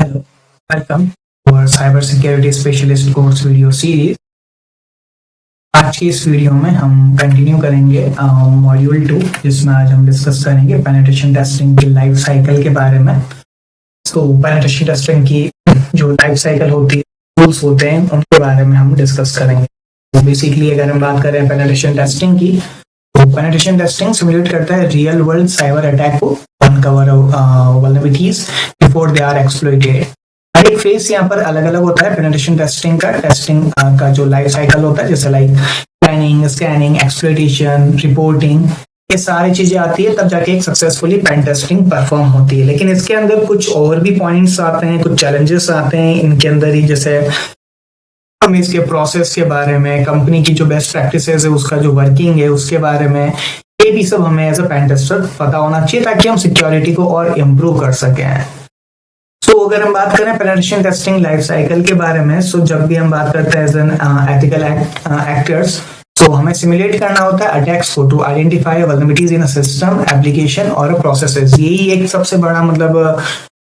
Hello, welcome to our cyber security specialist course video series. आज की इस video में हम कंटिन्यू करेंगे मॉड्यूल 2, जिसमें आज हम डिस्कस करेंगे पेनिट्रेशन टेस्टिंग की लाइफ साइकिल के बारे में। तो पेनिट्रेशन टेस्टिंग की जो लाइफ साइकिल होती है, टूल्स होते हैं, उनके बारे में हम डिस्कस करेंगे। तो बेसिकली अगर हम बात करें पेनिट्रेशन टेस्टिंग की, तो पेनिट्रेशन टेस्टिंग सिमुलेट करता है रियल वर्ल्ड साइबर अटैक को uncover vulnerabilities before they are exploited. हर एक फेस यहाँ पर अलग अलग होता है पेनिट्रेशन टेस्टिंग का जो लाइफ साइकिल होता है, जैसे like planning, scanning, exploitation, reporting, ये सारी चीजें आती है, तब जाके एक सक्सेसफुली पेन टेस्टिंग परफॉर्म होती है। लेकिन इसके अंदर कुछ और भी पॉइंट्स आते हैं, कुछ चैलेंजेस आते हैं इनके अंदर ही, जैसे हम इसके प्रोसेस के बारे में, कंपनी की जो बेस्ट प्रैक्टिसेस है उसका जो वर्किंग है उसके बारे में, ये भी सब हमें एज अ पेन टेस्टर पता होना चाहिए, ताकि हम सिक्योरिटी को और इम्प्रूव कर सकें। सो अगर हम बात करें पेनिट्रेशन टेस्टिंग लाइफ साइकिल के बारे में, सो जब भी हम बात करते हैं एज एन एथिकल एक्टर्स, तो हमें सिमुलेट करना होता है अटैक्स को to identify vulnerabilities in a system, application और प्रोसेसेस। यही एक सबसे बड़ा मतलब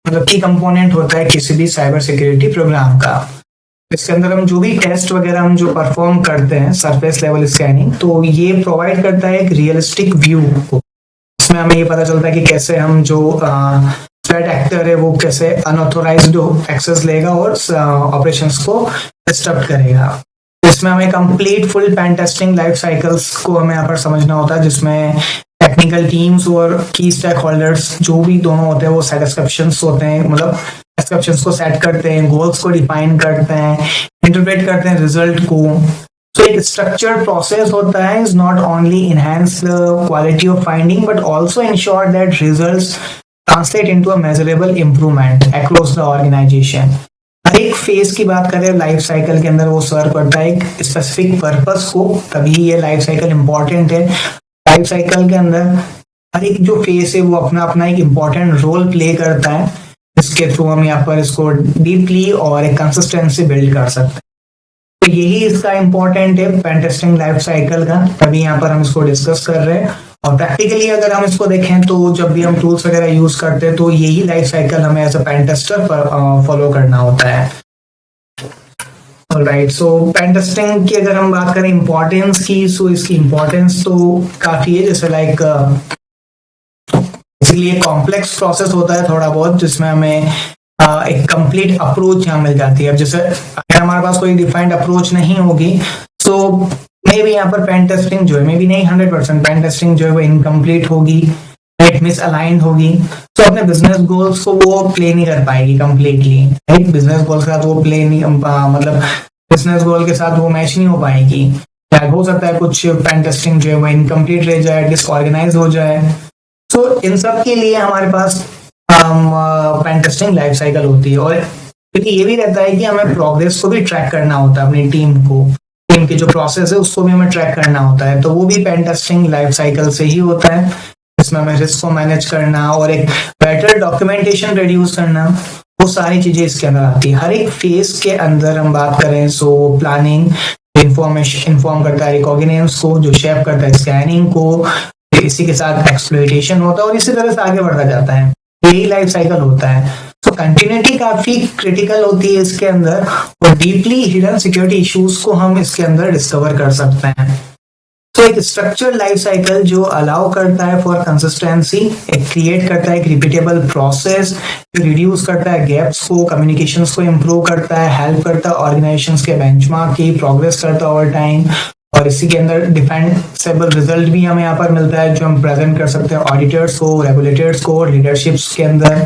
की कंपोनेंट होता है किसी भी साइबर सिक्योरिटी प्रोग्राम का। इसके अंदर हम जो भी टेस्ट वगैरह हम जो परफॉर्म करते हैं, सरफेस लेवल स्कैनिंग, तो ये प्रोवाइड करता है एक रियलिस्टिक व्यू को। इसमें हमें ये पता चलता है कि कैसे हम जो थ्रेट एक्टर है वो कैसे अनऑथोराइज्ड एक्सेस लेगा और ऑपरेशंस को डिस्टर्ब करेगा। इसमें हमें complete full pen testing life cycles को हमें यहाँ पर समझना होता है, जिसमें टेक्निकल टीम्स और की स्टेक होल्डर्स जो भी दोनों होते हैं वो सेटिस्फैक्शंस होते हैं, मतलब एक्सेप्शंस को सेट करते हैं, गोल्स को डिफाइन करते हैं, इंटरप्रेट करते हैं रिजल्ट को। तो एक स्ट्रक्चर्ड प्रोसेस होता है, is not only enhance the quality of finding but also ensure that results translate into a measurable improvement across the organisation. हर एक फेज की बात करें लाइफ साइकिल के अंदर, वो सर्व करता है एक स्पेसिफिक पर्पस को, तभी ये लाइफ साइकिल इंपॉर्टेंट है। लाइफ साइकिल के अंदर हर एक जो फेज है वो अपना अपना एक इम्पॉर्टेंट रोल प्ले करता है, जिसके थ्रू हम यहाँ पर इसको डीपली और एक कंसिस्टेंसी बिल्ड कर सकते हैं। तो यही इसका इम्पोर्टेंट है पेन टेस्टिंग लाइफ साइकिल का, तभी यहाँ पर हम इसको डिस्कस कर रहे हैं। और प्रैक्टिकली अगर हम इसको देखें तो जब भी हम टूल्स वगैरह यूज करते हैं तो यही लाइफ साइकिल हमें as a pen tester follow करना होता है। ऑलराइट, सो पेन टेस्टिंग की अगर हम बात करें इम्पोर्टेंस की, सो इसकी इम्पोर्टेंस तो काफी है। जैसे लाइक इसलिए कॉम्प्लेक्स प्रोसेस होता है थोड़ा बहुत, जिसमें हमें एक कंप्लीट अप्रोच यहाँ मिल जाती है। अब जैसे अगर हमारे पास कोई डिफाइंड अप्रोच नहीं होगी, सो मे भी यहाँ पर पेन टेस्टिंग जो है, मे भी नहीं 100% पेन टेस्टिंग जो है वो इनकम्प्लीट होगी, राइट, मिस अलाइंड होगी। तो अपने बिजनेस गोल्स को वो प्ले नहीं कर पाएगी कंप्लीटली, राइट। बिजनेस गोल्स के साथ वो प्ले नहीं, मतलब बिजनेस गोल के साथ वो मैच नहीं हो पाएगी। क्या हो सकता है कुछ पेन टेस्टिंग जो है वो इनकम्प्लीट रह जाए, डिसऑर्गेनाइज हो जाए। तो इन सब के लिए हमारे पास पेन टेस्टिंग लाइफ साइकिल होती है। और क्योंकि ये भी रहता है कि हमें प्रोग्रेस को भी ट्रैक करना होता है, अपनी टीम की जो प्रोसेस है उसको भी हमें ट्रैक करना होता है, तो वो भी पेन टेस्टिंग लाइफ साइकिल से ही होता है, जिसमें हमें रिस्क को मैनेज करना और एक बेटर डॉक्यूमेंटेशन रिड्यूस करना, वो सारी चीजें इसके अंदर आती है। हर एक फेज के अंदर हम बात करें, सो प्लानिंग इन्फॉर्म करता है रिकॉग्निजेंस को, जो शेप करता है स्कैनिंग को, इसी के साथ एक्सप्लॉइटेशन होता है और इसी तरह से आगे बढ़ता जाता है। यही लाइफ साइकिल होता है। तो कंटिन्यूटी काफी क्रिटिकल होती है इसके अंदर, और डीपली हिडन सिक्योरिटी इश्यूज को हम इसके अंदर डिस्कवर कर सकते हैं। तो एक स्ट्रक्चर लाइफ साइकिल जो अलाउ करता है फॉर कंसिस्टेंसी, एक क्रिएट करता है एक रिपीटेबल प्रोसेस, रिड्यूस करता है गैप्स को, कम्युनिकेशंस को इम्प्रूव करता है, हेल्प करता है ऑर्गेनाइजेशंस के बेंचमार्क की प्रोग्रेस करता है ओवर टाइम, और इसी के अंदर डिफेंसेबल रिजल्ट भी हमें यहाँ पर मिलता है, जो हम प्रेजेंट कर सकते हैं ऑडिटर्स को, रेगुलेटर्स को, लीडरशिप्स के अंदर।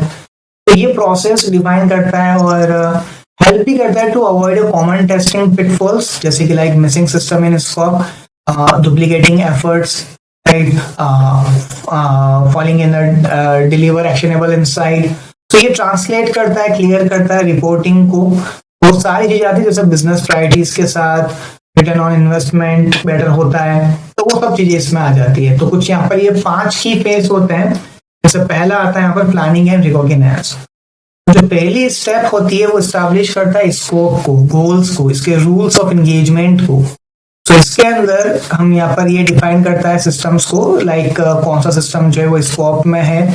तो ये प्रोसेस डिफाइन करता है और हेल्प भी करता है to avoid common testing pitfalls, जैसे कि like missing system in scope, duplicating efforts, right, falling in a deliver actionable insight। तो ये ट्रांसलेट करता है, क्लियर करता है रिपोर्टिंग को, वो सारी चीजें आती है, जैसे बिजनेस प्रायोरिटीज के साथ रिटर्न ऑन इन्वेस्टमेंट बेटर होता है, तो वो सब चीजें इसमें आ जाती है। तो कुछ यहाँ पर ये 5 की फेज होते हैं। जैसे पहला आता है यहाँ पर प्लानिंग एंड रिकॉग्निजेंस। जो पहली स्टेप होती है वो स्टैब्लिश करता है स्कोप को, गोल्स को, इसके रूल्स ऑफ एंगेजमेंट को। तो इसके अंदर हम यहाँ पर ये डिफाइन करता है सिस्टम्स को, लाइक कौन सा सिस्टम जो है वो स्कोप में है,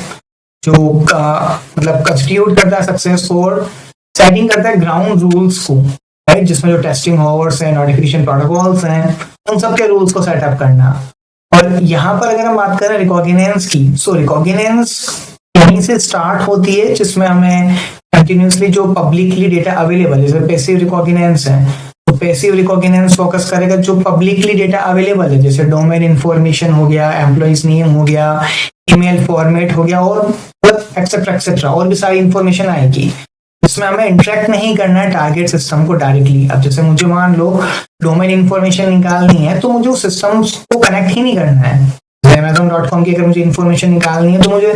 जो मतलब कंस्टिट्यूट करता है सक्सेस फॉर सेटिंग करता है ग्राउंड रूल्स को, राइट, जिसमें जो टेस्टिंग हॉवर्स हैं, नोटिफिकेशन प्रोटोकॉल्स हैं, उन सब के रूल्स को सेटअप करना। और यहाँ पर अगर हम बात करें रिकॉग्निजेंस की, सो रिकॉग्निजेंस यहीं से स्टार्ट होती है, जिसमें हमें कंटिन्यूसली जो पब्लिकली डेटा अवेलेबल है, जैसे पैसिव रिकॉग्निजेंस है, तो पैसिव रिकॉग्निजेंस फोकस करेगा जो पब्लिकली डेटा अवेलेबल है, जैसे डोमेन इंफॉर्मेशन हो गया, एम्प्लॉइज नेम हो गया, ईमेल फॉर्मेट हो गया, और एक्सेट्रा एक्सेट्रा और भी सारी इंफॉर्मेशन आएगी। इसमें हमें इंटरेक्ट नहीं करना है टारगेट सिस्टम को डायरेक्टली। अब जैसे मुझे मान लो डोमेन इंफॉर्मेशन निकालनी है, तो मुझे उस सिस्टम को कनेक्ट ही नहीं करना है। Amazon.com की अगर मुझे इंफॉर्मेशन निकालनी है, तो मुझे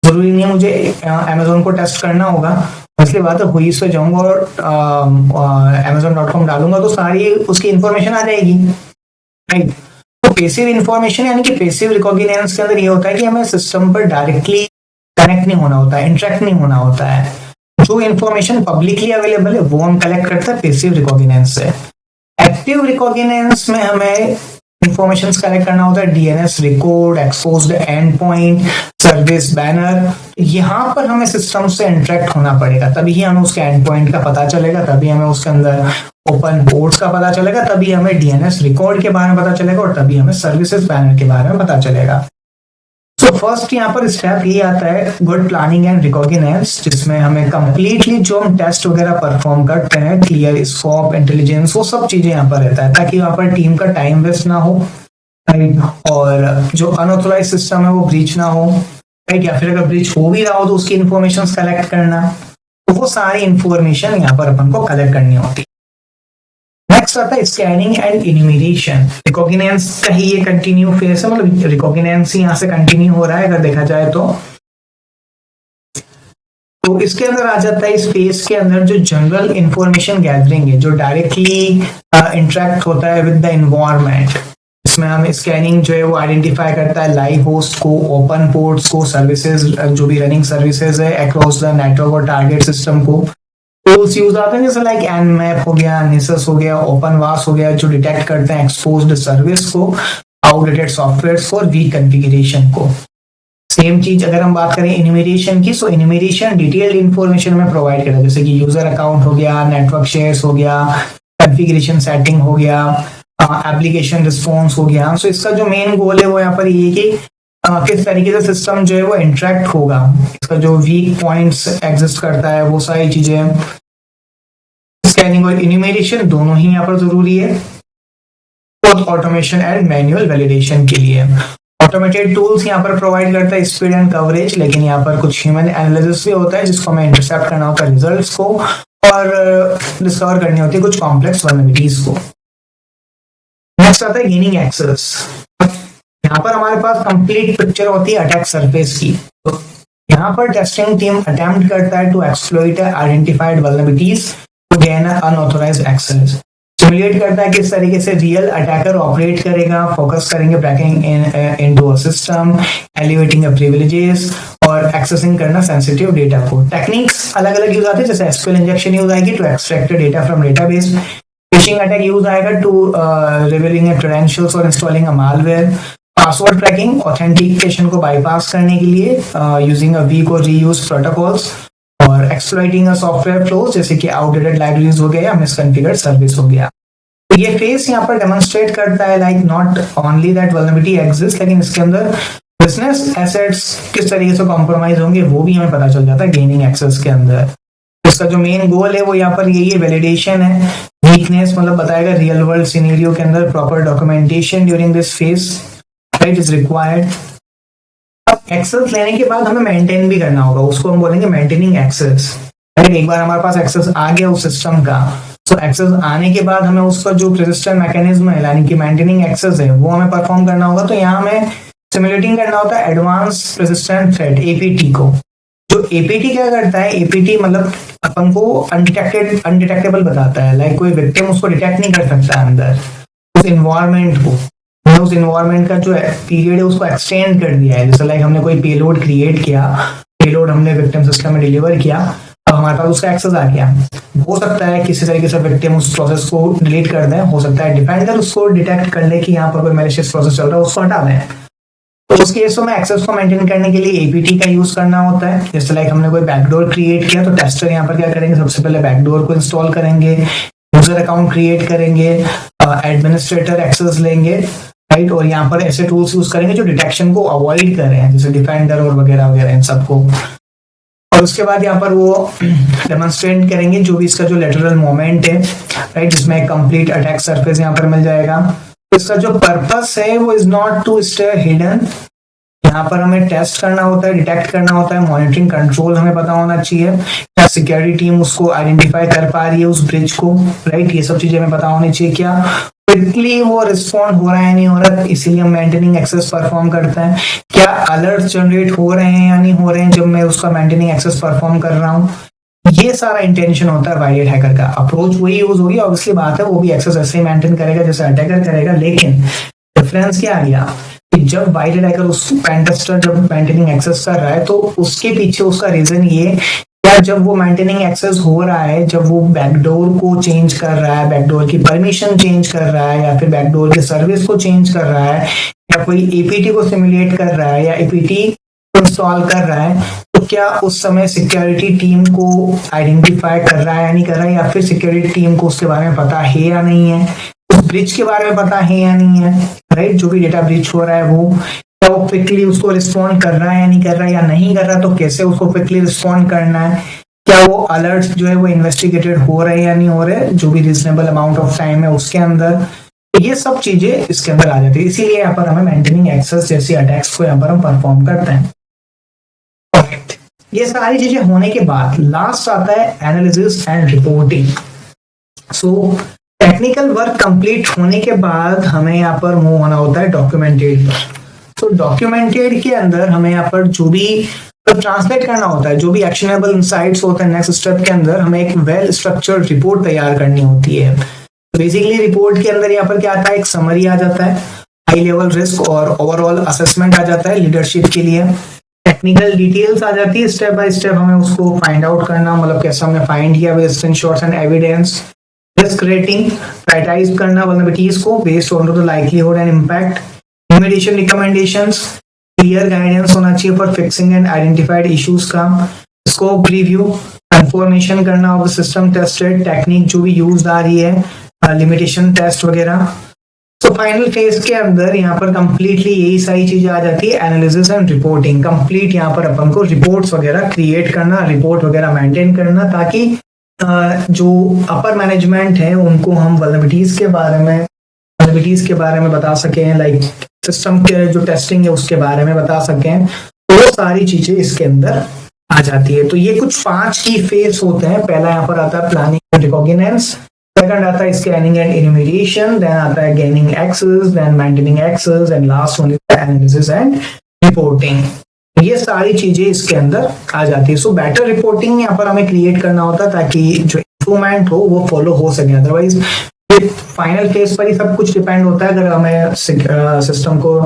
जरूरी नहीं है मुझे Amazon को टेस्ट करना होगा। इसलिए बात है, हुई से जाऊंगा और Amazon.com डालूंगा तो सारी उसकी इंफॉर्मेशन आ जाएगी, राइट। तो पैसिव इंफॉर्मेशन यानी कि पैसिव रिकॉग्निजेंस के अंदर ये होता है कि हमें सिस्टम पर डायरेक्टली कनेक्ट नहीं होना होता है, इंटरेक्ट नहीं होना होता है। जो इंफॉर्मेशन पब्लिकली अवेलेबल है वो हम कलेक्ट करते हैं पैसिव रिकॉग्निजेंस से। एक्टिव रिकॉग्निजेंस में हमें इंफॉर्मेशन कलेक्ट करना होता है DNS record, exposed and point, service banner. यहाँ पर हमें सिस्टम से इंटरेक्ट होना पड़ेगा, तभी हमें उसके एंड पॉइंट का पता चलेगा, तभी हमें उसके अंदर ओपन पोर्ट्स का पता चलेगा, तभी हमें डीएनएस रिकॉर्ड के बारे में पता चलेगा, और तभी हमें सर्विसेज बैनर के बारे में पता चलेगा। तो फर्स्ट यहाँ पर स्टेप ये आता है गुड प्लानिंग एंड रिकॉग्निजेंस, जिसमें हमें कंप्लीटली जो हम टेस्ट वगैरह परफॉर्म करते हैं, क्लियर स्कोप, इंटेलिजेंस, वो सब चीजें यहाँ पर रहता है, ताकि वहां पर टीम का टाइम वेस्ट ना हो, राइट, और जो अनऑथोराइज सिस्टम है वो ब्रीच ना हो, राइट, या फिर अगर ब्रीच हो भी रहा हो तो उसकी इंफॉर्मेशन कलेक्ट करना, तो वो सारी इंफॉर्मेशन यहाँ पर अपन को कलेक्ट करनी होती है। नेक्स्ट आता है स्कैनिंग एंड इन्यूमरेशन। रिकॉग्निजेंस का ही ये कंटिन्यू फेज है, मतलब रिकॉग्निजेंस यहाँ से कंटिन्यू हो रहा है अगर देखा जाए तो इसके अंदर आ जाता है, इस फेज के अंदर जो जनरल इंफॉर्मेशन गैदरिंग है, जो डायरेक्टली इंटरेक्ट होता है विद द एनवायरनमेंट। इसमें हम स्कैनिंग जो है वो आइडेंटिफाई करता है लाइव होस्ट को, ओपन पोर्ट्स को, सर्विसेज जो भी रनिंग सर्विसेज है अक्रॉस द नेटवर्क और टारगेट सिस्टम को। टूल्स यूज आते हैं जैसे लाइक Nmap हो गया, Nessus हो गया, OpenVAS हो गया, जो डिटेक्ट करते हैं एक्सपोज्ड सर्विस को, आउटडेटेड सॉफ्टवेयर को और वीक कॉन्फ़िगरेशन को। सेम चीज अगर हम बात करें इन्यूमरेशन की, सो इन्यूमरेशन डिटेल्ड इंफॉर्मेशन में प्रोवाइड करता है, जैसे कि यूजर अकाउंट हो गया, नेटवर्क शेयर्स हो गया, कॉन्फ़िगरेशन सेटिंग हो गया, एप्लीकेशन रिस्पॉन्स हो गया। सो इसका जो मेन गोल है वो यहाँ पर ये कि किस तरीके से सिस्टम जो है वो इंटरेक्ट होगा, इसका जो वीक पॉइंट्स एग्जिस्ट करता है, वो सारी चीजें। स्कैनिंग और इन्यूमरेशन दोनों ही यहाँ पर जरूरी है, both automation and manual validation के लिए। ऑटोमेटेड टूल्स यहाँ पर प्रोवाइड करता है स्पीड एंड कवरेज, लेकिन यहाँ पर कुछ ह्यूमन एनालिसिस भी होता है, जिसको हमें इंटरसेप्ट करना होता है रिजल्ट्स को, और डिस्कवर करनी होती है कुछ कॉम्प्लेक्स वल्नरेबिलिटीज को। नेक्स्ट आता है गेनिंग एक्सेस। यहाँ पर हमारे पास कंप्लीट पिक्चर होती है अटैक सरफेस की। तो यहाँ पर टेस्टिंग टीम अटेम्प्ट करता है to exploit identified vulnerabilities to gain unauthorized access. Simulate करता है किस तरीके से रियल अटैकर ऑपरेट करेगा, फोकस करेंगे breaking into a system, elevating privileges और एक्सेसिंग करना सेंसिटिव डेटा को। टेक्निक्स अलग अलग यूज आते हैं, जैसे एसक्यूएल इंजेक्शन यूज आएगी to extract data from database, phishing attack use आएगा टू रिवीलिंग क्रेडेंशियल्स और installing a malware, password cracking authentication को बाईपास करने के लिए यूजिंग अ वीक और रीयूज प्रोटोकॉल्स, और एक्सप्लॉइटिंग अ सॉफ्टवेयर फ्लोज जैसे कि आउटडेटेड लाइब्रेरीज हो गया या मिसकॉन्फ़िगर्ड सर्विस हो गया। तो ये फेस यहाँ पर डेमोन्स्ट्रेट करता है like not only that vulnerability exist, लेकिन इसके अंदर बिजनेस एसेट्स किस तरीके से कॉम्प्रोमाइज होंगे वो भी हमें पता चल जाता है गेनिंग एक्सेस के अंदर। इसका जो मेन गोल है वो यहाँ पर यही है, वैलिडेशन है। वीकनेस मतलब बताएगा रियल वर्ल्ड सिनेरियो के अंदर proper documentation during this phase is required. अब एक्सेस लेने के बाद हमें मेंटेन भी करना होगा, उसको हम बोलेंगे मेंटेनिंग एक्सेस। एक बार हमारे पास एक्सेस आ गया उस सिस्टम का, तो एक्सेस आने के बाद हमें उसका जो रेजिस्टेंस मैकेनिज्म है यानी कि मेंटेनिंग एक्सेस है वो हमें परफॉर्म करना होगा। तो यहाँ हमें सिमुलेटिंग करना होता है एडवांस रेजिस्टेंट थ्रेट एपीटी को। जो एपीटी क्या करता है, एपीटी मतलब अपन को अनडिटेक्टेबल बताता है, लाइक कोई विक्टिम उसको डिटेक्ट नहीं कर सकता अंदर उस इन्वायरमेंट को। उस इन्वायरमेंट का जो पीरियड है उसको एक्सटेंड कर दिया है, जैसे लाइक हमने कोई पेलोड क्रिएट किया, पेलोड हमने विक्टिम सिस्टम में डिलीवर किया, अब हमारे पास उसका एक्सेस आ गया। हो सकता है किसी तरीके से विक्टिम उस प्रोसेस को डिलीट कर दें, हो सकता है डिफेंडर उसको डिटेक्ट कर ले कि यहाँ पर कोई मैलिशियस प्रोसेस चल रहा है, उसको हटा दें। तो उस केस में एक्सेस को मेंटेन करने के लिए एपीटी का यूज करना होता है। जैसे लाइक हमने कोई बैकडोर क्रिएट किया तो टेस्टर यहाँ पर क्या करेंगे, सबसे पहले बैकडोर को इंस्टॉल करेंगे, यूजर अकाउंट क्रिएट करेंगे, एडमिनिस्ट्रेटर एक्सेस लेंगे, राइट, और यहाँ पर ऐसे टूल्स यूज करेंगे जो डिटेक्शन को अवॉइड कर रहे हैं, जैसे डिफेंडर और वगैरह वगैरह इन सबको। और उसके बाद यहाँ पर वो डेमोन्स्ट्रेट करेंगे जो भी इसका जो लेटरल मोमेंट है, राइट, जिसमें एक कंप्लीट अटैक सरफेस यहाँ पर मिल जाएगा। तो इसका जो पर्पस है वो is not to stay hidden, यहाँ पर हमें टेस्ट करना होता है, डिटेक्ट करना होता है, मॉनिटरिंग कंट्रोल हमें पता होना चाहिए, क्या सिक्योरिटी टीम उसको आइडेंटिफाई कर पा रही है उस ब्रिज को, राइट, ये सब चीजें हमें पता होनी चाहिए, क्या क्विकली वो रिस्पॉन्ड हो रहा है नहीं हो रहा है, इसीलिए हम मेंटेनिंग एक्सेस परफॉर्म करते हैं, क्या अलर्ट जनरेट हो रहे हैं या नहीं हो रहे हैं जब मैं उसका मेंटेनिंग एक्सेस परफॉर्म कर रहा हूँ। ये सारा इंटेंशन होता है वायलेट हैकर का। अप्रोच वही यूज होगी, ऑब्वियसली बात है, वो भी एक्सेस ऐसे ही मेंटेन करेगा जैसे अटैकर करेगा, लेकिन डिफरेंस क्या आ गया कि जब वायलेट हैकर उस पेन टेस्टर जब मेंटेनिंग एक्सेस कर रहा है तो उसके पीछे उसका रीजन ये, या जब वो मेंटेनिंग एक्सेस हो रहा है, जब वो बैकडोर को चेंज कर रहा है, बैकडोर की परमिशन चेंज कर रहा है, या फिर बैकडोर की सर्विस को चेंज कर रहा है, या कोई एपीटी को सिमुलेट कर रहा है, या एपीटी इंस्टॉल कर रहा है, तो क्या उस समय सिक्योरिटी टीम को आइडेंटिफाई कर रहा है या नहीं कर रहा है, या फिर सिक्योरिटी टीम को उसके बारे में पता है या नहीं है, उस ब्रिज के बारे में पता है या नहीं है, राइट, जो भी डेटा ब्रिज हो रहा है वो क्या वो क्विकली उसको रिस्पॉन्ड कर रहा है या नहीं कर रहा है, या नहीं कर रहा तो कैसे उसको क्विकली रिस्पॉन्ड करना है, क्या वो अलर्ट जो है वो इन्वेस्टिगेटेड हो रहे हैं या नहीं हो रहे, जो भी रीजनेबल अमाउंट ऑफ टाइम है उसके अंदर, ये सब चीजें इसके अंदर आ जाती है। इसीलिए यहाँ पर हमें मेंटेनिंग एक्सेस जैसी अटैक्स को यहाँ पर हम परफॉर्म करते हैं। ये सारी चीजें होने के बाद लास्ट आता है analysis and reporting. So technical work complete होने के बाद हमें यहाँ पर मूव होना होता है डॉक्यूमेंटेड पर। तो डॉक्यूमेंटेड के अंदर हमें यहाँ पर जो भी ट्रांसलेट करना होता है, जो भी एक्शनेबल इनसाइट्स होते हैं, नेक्स्ट स्टेप के अंदर हमें एक वेल स्ट्रक्चर्ड रिपोर्ट तैयार करनी होती है। बेसिकली रिपोर्ट के अंदर यहाँ पर क्या आता है, एक समरी आ जाता है, हाई लेवल रिस्क और ओवरऑल असेसमेंट आ जाता है लीडरशिप के लिए, टेक्निकल डिटेल्स आ जाती है, स्टेप बाय स्टेप हमें उसको फाइंड आउट करना, मतलब कैसे हमने फाइंड किया with screenshots and evidence, risk rating, prioritize करना वल्नरेबिलिटीज को based on the likelihood and impact, remediation recommendations, clear guidance होना चाहिए for fixing and identified issues का, स्कोप रिव्यू, कंफर्मेशन करना ऑफ सिस्टम टेस्टेड टेक्निक जो भी use आ रही है, लिमिटेशन टेस्ट वगैरह। तो फाइनल फेज के अंदर यहाँ पर कंप्लीटली यही सारी चीजें आ जाती है, एनालिसिस एंड रिपोर्टिंग। कंप्लीट यहाँ पर अपन को रिपोर्ट्स वगैरह क्रिएट करना, रिपोर्ट वगैरह मेंटेन करना, ताकि जो अपर मैनेजमेंट है उनको हम वल्नरेबिलिटीज के बारे में बता सकें, लाइक सिस्टम के जो टेस्टिंग है उसके बारे में बता सकें, तो वो सारी चीजें इसके अंदर आ जाती है। तो ये कुछ 5 की फेज होते हैं। पहला यहाँ पर आता है प्लानिंग एंड रिकॉग्निजेंस, सेकंड आता है स्कैनिंग एंड इन्यूमरेशन, देन आता है gaining access, then maintaining access, and last one is analysis and reporting. ये सारी चीजें इसके अंदर आ जाती है। सो बेटर रिपोर्टिंग यहाँ पर हमें क्रिएट करना होता है ताकि जो इंप्रूवमेंट हो वो फॉलो हो सके, अदरवाइज फाइनल फेज पर ही सब कुछ डिपेंड होता है। अगर हमें सिस्टम को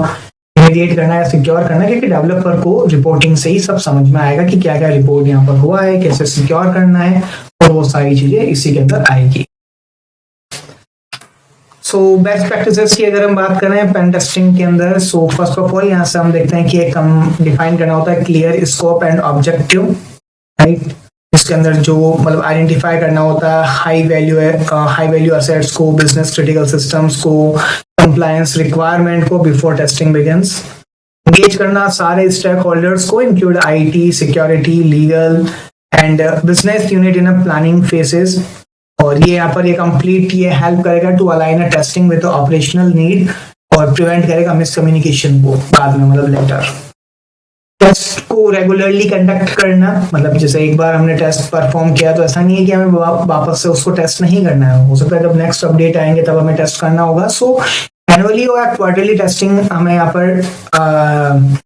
इमीडिएट करना है, सिक्योर करना है, क्योंकि डेवलपर को रिपोर्टिंग से ही सब समझ में आएगा कि क्या क्या रिपोर्ट यहाँ पर हुआ है, कैसे सिक्योर करना है, और वो सारी चीजें इसी के अंदर आएगी। सो बेस्ट प्रैक्टिसेस की अगर हम बात करें पेन टेस्टिंग के अंदर, सो फर्स्ट ऑफ ऑल यहाँ से हम देखते हैं कि एक हम डिफाइन करना होता है clear scope and objective, right. इसके अंदर जो मतलब आइडेंटिफाई करना होता है हाई वैल्यू असेट्स को, बिजनेस क्रिटिकल सिस्टम्स को, कंप्लायंस रिक्वायरमेंट को बिफोर टेस्टिंग बिगिंस। एंगेज करना सारे स्टेक होल्डर्स को, include IT, security, legal and business unit in a planning phases. और ये यहाँ पर ये कंप्लीट ये हेल्प करेगा to align a testing with operational need और प्रिवेंट करेगा मिसकम्युनिकेशन को बाद में, मतलब लेटर। टेस्ट को रेगुलरली कंडक्ट करना, मतलब जैसे एक बार हमने टेस्ट परफॉर्म किया तो ऐसा नहीं है कि हमें वापस से उसको टेस्ट नहीं करना है, हो सकता है जब नेक्स्ट अपडेट आएंगे तब हमें टेस्ट करना होगा। सो एनुअली और क्वार्टरली टेस्टिंग हमें यहाँ पर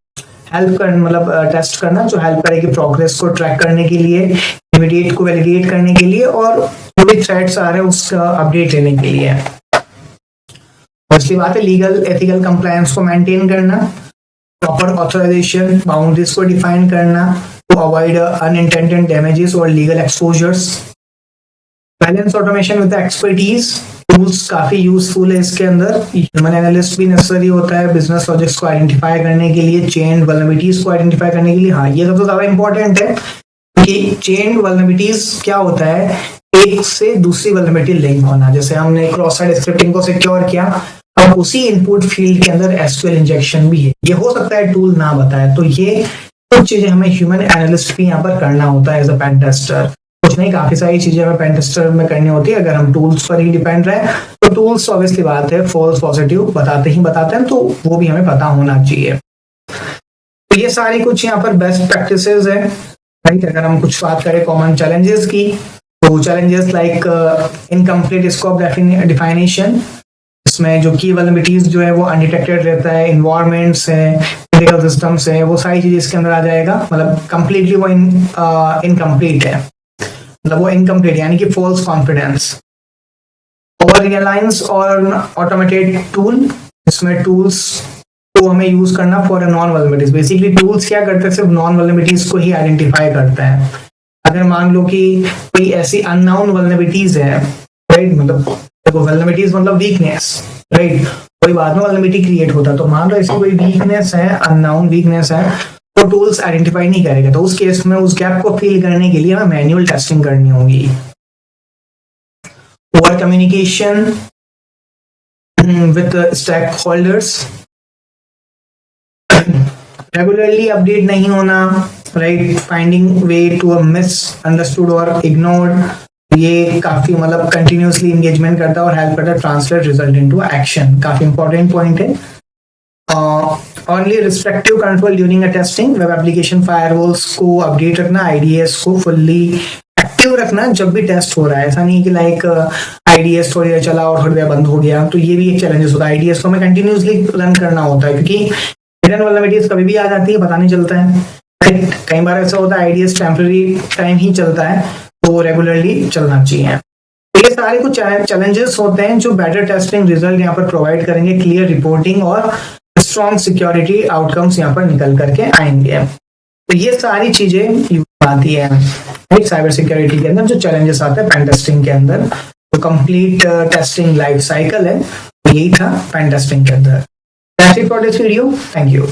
हेल्प कर मतलब टेस्ट करना, जो हेल्प करेगी प्रोग्रेस को ट्रैक करने के लिए, इमीडिएट को वैलिडेट करने के लिए, और जो भी थ्रेड्स आ रहे हैं उसका अपडेट लेने के लिए। दूसरी बात है लीगल एथिकल कंप्लायंस को मेंटेन करना, प्रॉपर ऑथराइजेशन बाउंड्रीज को डिफाइन करना टू अवॉइड अनइंटेंडेड डैमेजेस और legal exposures. Balance automation with expertise, tools काफी यूजफुल है इसके अंदर। ह्यूमन एनालिस्ट भी नेसेसरी होता है बिजनेस लॉजिक्स को आइडेंटिफाई करने के लिए, चेन वल्नरेबिलिटीज को आइडेंटिफाई करने के लिए। हाँ, ये सबसे ज्यादा इंपॉर्टेंट है कि चेन वल्नरेबिलिटीज क्या होता है, एक से दूसरी वल्नरेबिलिटी लिंक होना। जैसे हमने क्रॉस साइट स्क्रिप्टिंग को सिक्योर किया, अब उसी इनपुट फील्ड के अंदर एसक्यूएल इंजेक्शन भी है। ये हो सकता है टूल ना बताए, तो ये कुछ चीजें हमें ह्यूमन एनालिस्ट भी यहाँ पर करना होता है एज अ पेन टेस्टर। कुछ नहीं, काफी सारी चीजें हमें पेन टेस्टर में करनी होती है। अगर हम टूल्स पर ही डिपेंड रहे तो टूल्स ऑब्वियसली बात है फॉल्स पॉजिटिव बताते हैं, तो वो भी हमें पता होना चाहिए। तो ये सारी कुछ यहाँ पर बेस्ट प्रैक्टिसेस है, राइट। अगर हम कुछ बात करें कॉमन चैलेंजेस की, तो चैलेंजेस लाइक इनकम्प्लीट स्कोप डिफाइनेशन, इसमें जो की वल्नरेबिलिटीज जो है वो अनडिटेक्टेड रहता है, इन्वायरमेंट्स है, क्रिटिकल सिस्टम्स है, वो सारी चीजें इसके अंदर आ जाएगा। मतलब कंप्लीटली वो इनकम्प्लीट है, मतलब वो इनकम्प्लीट यानी कि फॉल्स कॉन्फिडेंस। ओवर रियलायंस और ऑटोमेटेड टूल, इसमें टूल्स को हमें यूज करना for non vulnerabilities. Basically tools क्या करते हैं, सिर्फ नॉन वल्नरेबिलिटीज को ही आइडेंटिफाई करता है। अगर मान लो कि कोई ऐसी अननोन वल्नरेबिलिटीज है, राइट, मतलब देखो वल्नरेबिलिटीज मतलब वीकनेस, राइट, कोई बाद में वल्नरेबिलिटी क्रिएट होता है, तो मान लो ऐसी कोई वीकनेस है, अननोन वीकनेस है, तो टूल्स आइडेंटिफाई नहीं करेगा। तो उस केस में उस गैप को फिल करने के लिए हमें मैन्युअल टेस्टिंग करनी होगी। Over communication with stakeholders, regularly update नहीं होना, right, finding way to a misunderstood और इग्नोर्ड, ये काफी मतलब कंटिन्यूअसली एंगेजमेंट करता है और हेल्प करता है ट्रांसलेट रिजल्ट इनटू एक्शन। काफी इंपॉर्टेंट पॉइंट है। Only restrictive control during a testing, web application firewalls को अपडेट रखना, आईडीएस को फुल्ली एक्टिव रखना जब भी टेस्ट हो रहा है। ऐसा नहीं कि लाइक आईडीएस थोड़ी देर चला और थोड़ी देर बंद हो गया, तो ये भी एक चैलेंजेस होता है। आईडीएस को हमें कंटिन्यूअसली रन करना होता है, क्योंकि हिडन वल्नरेबिलिटीज कभी भी आ जाती है, पता नहीं चलता है, राइट। कई बार ऐसा होता है आईडीएस टेम्पररी टाइम ही चलता है, तो रेगुलरली चलना चाहिए। तो ये सारे कुछ चैलेंजेस होते हैं जो बेटर टेस्टिंग रिजल्ट यहाँ पर प्रोवाइड करेंगे, क्लियर रिपोर्टिंग और स्ट्रॉन्ग सिक्योरिटी आउटकम्स यहाँ पर निकल करके आएंगे। तो ये सारी चीजें आती है साइबर सिक्योरिटी के अंदर, जो चैलेंजेस आते हैं पेन टेस्टिंग के अंदर। तो कंप्लीट टेस्टिंग लाइफ साइकिल है, यही था पेन टेस्टिंग के अंदर। That's it for this video. Thank you.